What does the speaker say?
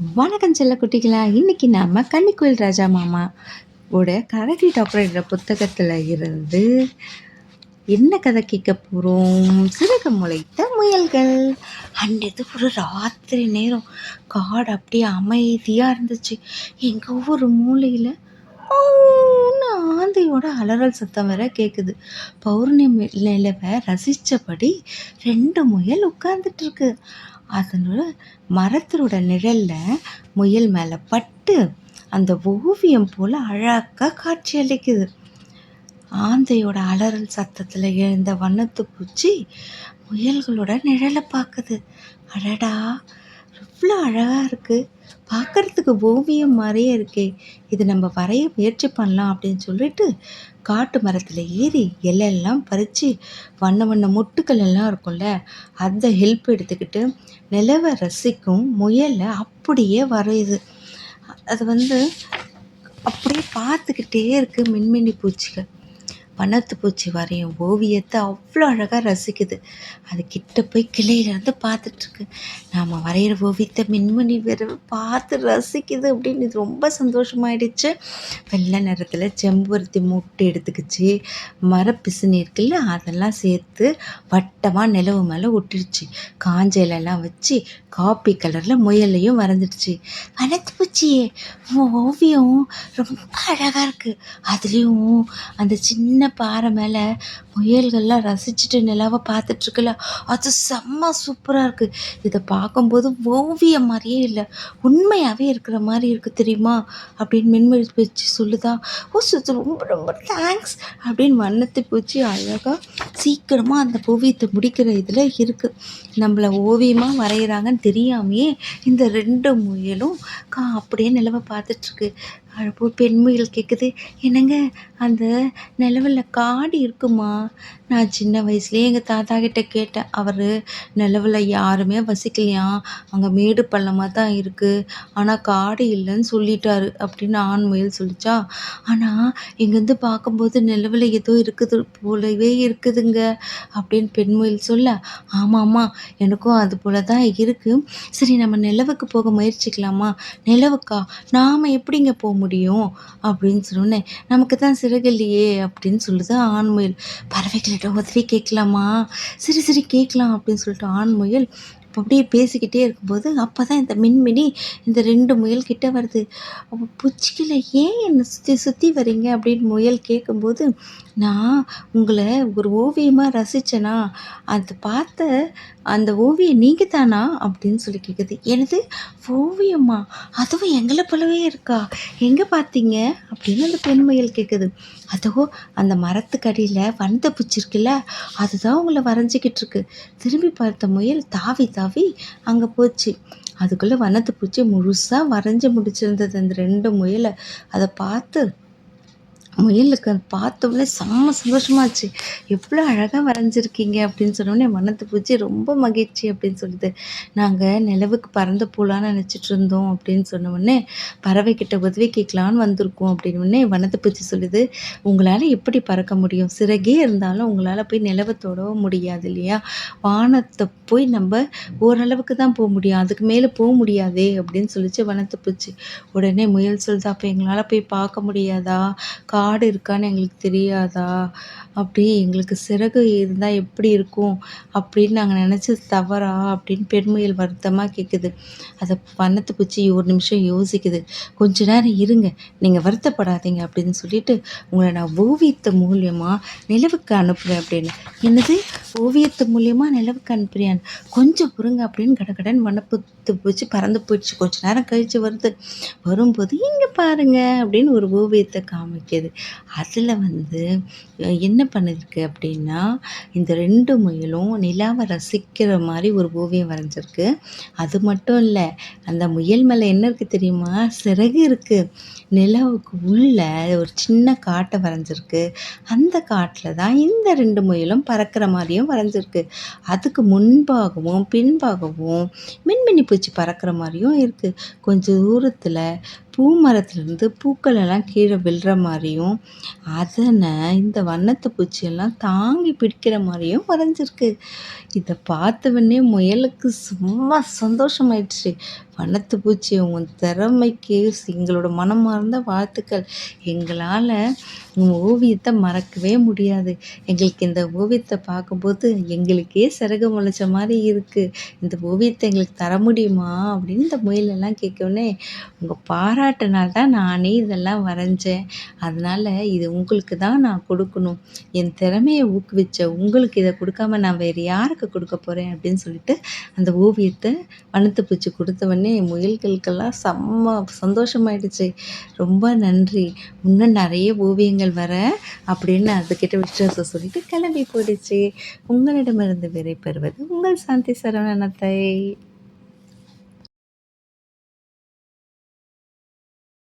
வணக்கம் செல்ல குட்டிகளா. இன்னைக்கு நாம கன்னிக்குயில் ராஜா மாமா ஓட கரடி டாக்டர் என்ற புத்தகத்துல இருந்து என்ன கதை கேட்க போறோம்? சிறகு முளைத்த முயல்கள். அன்றைக்கு ஒரு ராத்திரி நேரம் காடு அப்படியே அமைதியா இருந்துச்சு. எங்க ஒவ்வொரு மூலையில ஆந்தையோட அலறல் சத்தம் வேற கேக்குது. பௌர்ணமி நிலவை ரசிச்சபடி 2 முயல் உட்கார்ந்துட்டு இருக்கு. அதனோட மரத்தோட நிழல்ல முயல் மேல பட்டு அந்த ஓவியம் போல அழகா காட்சி அளிக்குது. ஆந்தையோட அலறல் சத்தத்துல எழுந்த வண்ணத்து பூச்சி முயல்களோட நிழலை பார்க்குது. அடடா, இவ்வளோ அழகா இருக்கு, பார்க்கறதுக்கு ஓவியம் மாதிரியே இருக்கே, இது நம்ம வரைய முயற்சி பண்ணலாம் அப்படின்னு சொல்லிட்டு காட்டு மரத்தில் ஏறி இலையெல்லாம் பறித்து வண்ண வண்ண முட்டுக்கள் எல்லாம் இருக்கும்ல, அந்த ஹெல்ப் எடுத்துக்கிட்டு நிலவை ரசிக்கும் முயலை அப்படியே வரையுது. அது அப்படியே பார்த்துக்கிட்டே இருக்கு. மின்மினி பூச்சிகள் வண்ணத்து பூச்சி வரையும் ஓவியத்தை அவ்வளோ அழகாக ரசிக்குது. அது கிட்ட போய் கிளையிலேருந்து பார்த்துட்ருக்கு. நாம் வரைகிற ஓவியத்தை மின்மணி வேற பார்த்து ரசிக்குது அப்படின்னு இது ரொம்ப சந்தோஷமாயிடுச்சு. வெள்ளை நிறத்தில் செம்பருத்தி மூட்டை எடுத்துக்கிச்சு. மரப்பிசுனி இருக்குல்ல, அதெல்லாம் சேர்த்து வட்டமாக நிலவு மேலே ஒட்டிடுச்சு. காஞ்ச இலெல்லாம் வச்சு காப்பி கலரில் முயலையும் வரைஞ்சிடுச்சு. வண்ணத்து பூச்சியே, ஓவியம் ரொம்ப அழகாக இருக்குது. அதுலேயும் அந்த சின்ன பாறை மேலே முயல்கள்லாம் ரசிச்சுட்டு நிலாவை பார்த்துட்ருக்குல்ல, அது செம்ம சூப்பராக இருக்குது. இதை பார்க்கும்போது ஓவியம் மாதிரியே இல்லை, உண்மையாகவே இருக்கிற மாதிரி இருக்குது தெரியுமா அப்படின்னு மின்மொழி பூச்சி சொல்லுதா. ரொம்ப ரொம்ப தேங்க்ஸ் அப்படின்னு வண்ணத்து பூச்சி அழகாக சீக்கிரமாக அந்த ஓவியத்தை முடிக்கிற இதில் இருக்குது. நம்மளை ஓவியமாக வரைகிறாங்கன்னு தெரியாமையே இந்த 2 முயலும் அப்படியே நிலவை பார்த்துட்ருக்கு. அழகு பெண்முயல் கேட்குது, என்னங்க அந்த நிலவில் காடு இருக்குமா? நான் சின்ன வயசுலேயே எங்கள் தாத்தா கிட்ட கேட்டேன். அவர் நிலவில் யாருமே வசிக்கலையாம், அங்கே மேடு பள்ளமாக தான் இருக்குது, ஆனால் காடு இல்லைன்னு சொல்லிட்டாரு அப்படின்னு ஆண் முயல் சொல்லிச்சா. ஆனால் இங்கேருந்து பார்க்கும்போது நிலவில் ஏதோ இருக்குது போலவே இருக்குதுங்க அப்படின்னு பெண்முயல் சொல்ல, ஆமாம்மா எனக்கும் அது போல தான் இருக்குது. சரி, நம்ம நிலவுக்கு போக முயற்சிக்கலாமா? நிலவுக்கா? நாம் எப்படிங்க போக முடியும் அப்படின்னு சொன்னேன். நமக்கு தான் சிறகு இல்லையே அப்படின்னு சொல்லுது ஆண்முயல். பறவைகளிட உதவி கேட்கலாமா? சரி சரி கேட்கலாம் அப்படின்னு சொல்லிட்டு ஆண்முயல் அப்படியே பேசிக்கிட்டே இருக்கும்போது அப்போ தான் இந்த மின்மினி இந்த 2 முயல் கிட்ட வருது. அப்போ பூச்சிகளை ஏன் என்னை சுற்றி சுற்றி வரீங்க அப்படின்னு முயல் கேட்கும்போது, நான் உங்களை ஒரு ஓவியமாக ரசித்தேனா, அது பார்த்த அந்த ஓவியம் நீங்கள் தானா அப்படின்னு சொல்லி கேட்குது. எனது ஓவியமா? அதுவும் எங்களை போலவே இருக்கா, எங்கே பார்த்தீங்க அப்படின்னு அந்த பெண் முயல் கேட்குது. அதோ அந்த மரத்துக்கடியில் வண்ணத்தை பூச்சி இருக்குல்ல, அதுதான் உங்களை வரைஞ்சிக்கிட்டு இருக்கு. திரும்பி பார்த்த முயல் தாவி தாவி அங்கே போச்சு. அதுக்குள்ளே வண்ணத்து பூச்சி முழுசாக வரைஞ்சி முடிச்சிருந்தது அந்த 2 முயலை. அதை பார்த்து முயலுக்கு அது பார்த்தோன்னே செம்ம சந்தோஷமாச்சு. எவ்வளோ அழகாக வரைஞ்சிருக்கீங்க அப்படின்னு சொன்னோடனே வண்ணத்து பூச்சி ரொம்ப மகிழ்ச்சி அப்படின்னு சொல்லுது. நாங்கள் நிலவுக்கு பறந்து போகலான்னு நினச்சிட்டு இருந்தோம் அப்படின்னு சொன்னோடனே பறவைக்கிட்ட உதவி கேட்கலான்னு வந்திருக்கோம் அப்படின்னே வண்ணத்து பூச்சி சொல்லுது. உங்களால் எப்படி பறக்க முடியும்? சிறகே இருந்தாலும் உங்களால் போய் நிலவை தொடவும் முடியாது இல்லையா? வானத்தை போய் நம்ம ஓரளவுக்கு தான் போக முடியும், அதுக்கு மேலே போக முடியாதே அப்படின்னு சொல்லிச்சு வண்ணத்து பூச்சி. உடனே முயல் சொல்லுது, அப்போ எங்களால் போய் பார்க்க முடியாதா? காடு இருக்கான்னு எங்களுக்கு தெரியாதா? அப்படி எங்களுக்கு சிறகு இருந்தால் எப்படி இருக்கும் அப்படின்னு நாங்கள் நினச்சது தவறா அப்படின்னு பெண்முயல் வருத்தமாக கேட்குது. அதை வண்ணத்து பூச்சி ஒரு நிமிஷம் யோசிக்குது. கொஞ்ச நேரம் இருங்க, நீங்கள் வருத்தப்படாதீங்க அப்படின்னு சொல்லிட்டு உங்களை நான் ஓவியத்து மூலியமாக நிலவுக்கு அனுப்புகிறேன் அப்படின்னு. என்னது, ஓவியத்து மூலியமாக நிலவுக்கு அனுப்புறியான்னு? கொஞ்சம் பொறுங்க அப்படின்னு கடகடன் வண்ணத்து பூச்சி பறந்து போயிடுச்சு. கொஞ்ச நேரம் கழித்து வரும்போது இங்கே பாருங்க அப்படின்னு ஒரு ஓவியத்தை காமிக்குது. அதில் என்ன பண்ணிருக்கு அப்படின்னா, இந்த 2 முயலும் நிலாவை ரசிக்கிற மாதிரி ஒரு ஓவியம் வரைஞ்சிருக்கு. அது மட்டும் இல்லை, அந்த முயல் மேலே என்ன இருக்குது தெரியுமா? சிறகு இருக்குது. நிலவுக்கு உள்ள ஒரு சின்ன காட்டை வரைஞ்சிருக்கு. அந்த காட்டில் தான் இந்த 2 முயலும் பறக்கிற மாதிரியும் வரைஞ்சிருக்கு. அதுக்கு முன்பாகவும் பின்பாகவும் மின்மினி பூச்சி பறக்கிற மாதிரியும் இருக்குது. கொஞ்சம் தூரத்தில் பூ மரத்துலேருந்து பூக்கள் எல்லாம் கீழே விழுற மாதிரியும், அதனை இந்த வண்ணத்து பூச்சியெல்லாம் தாங்கி பிடிக்கிற மாதிரியும் வரைஞ்சிருக்கு. இதை பார்த்தவொடனே முயலுக்கு சும்மா சந்தோஷமாயிடுச்சு. வண்ணத்து பூச்சி உன் திறமைக்கு எங்களோட மனமார்ந்த வாழ்த்துக்கள். எங்களால் உன் ஓவியத்தை மறக்கவே முடியாது. எங்களுக்கு இந்த ஓவியத்தை பார்க்கும்போது எங்களுக்கே சிறகு முளைச்ச மாதிரி இருக்குது. இந்த ஓவியத்தை எங்களுக்கு தர முடியுமா அப்படின்னு இந்த முயலெல்லாம் கேட்கவுடனே, உங்கள் பாராட்டுனால தான் நானே இதெல்லாம் வரைஞ்சேன். அதனால் இது உங்களுக்கு தான் நான் கொடுக்கணும். என் திறமையை ஊக்குவிச்ச உங்களுக்கு இதை கொடுக்காம நான் வேறு யாருக்கு கொடுக்க போகிறேன் அப்படின்னு சொல்லிட்டு அந்த ஓவியத்தை வண்ணத்து பூச்சி கொடுத்தவொடனே முயல்களுக்கெல்லாம் செம்ம சந்தோஷமாயிடுச்சு. ரொம்ப நன்றி. இன்னும் நிறைய ஓவியங்கள் வர அப்படின்னு அதுக்கிட்ட விசுவாசம் சொல்லிட்டு கிளம்பி போயிடுச்சு. உங்களிடமிருந்து விடை பெறுவது உங்கள் சாந்தி சரவணன் அத்தை.